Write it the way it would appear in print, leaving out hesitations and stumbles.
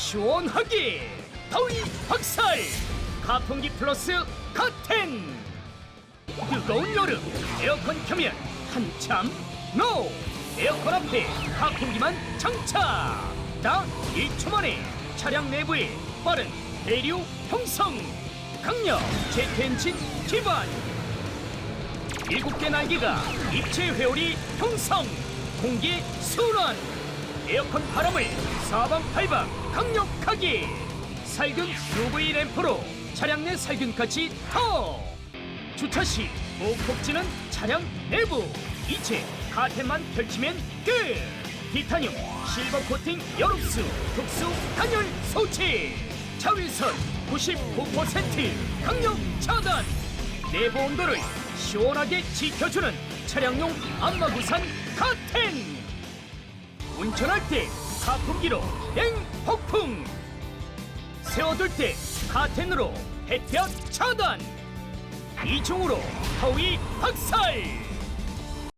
시원하게 더위 박살 가풍기 플러스 카텐. 뜨거운 여름 에어컨 켜면 한참 NO! 에어컨 앞에 가풍기만 장착. 딱 1초 만에 차량 내부에 빠른 대류 형성, 강력 제트 엔진 기반, 7개 날개가 입체 회오리 형성, 공기 순환, 에어컨 바람을 사방팔방 강력하게, 살균 UV 램프로 차량 내 살균까지 더. 주차 시 푹푹 찌는 차량 내부 이체 카텐만 펼치면 끝. 티타늄 실버 코팅 열흡수 특수 단열 소치, 자외선 99% 강력 차단, 내부 온도를 시원하게 지켜주는 차량용 안마구산 카텐. 운전할 때 가풍기로 냉폭풍, 세워둘 때 카텐으로 햇볕 차단, 이중으로 더위 박살.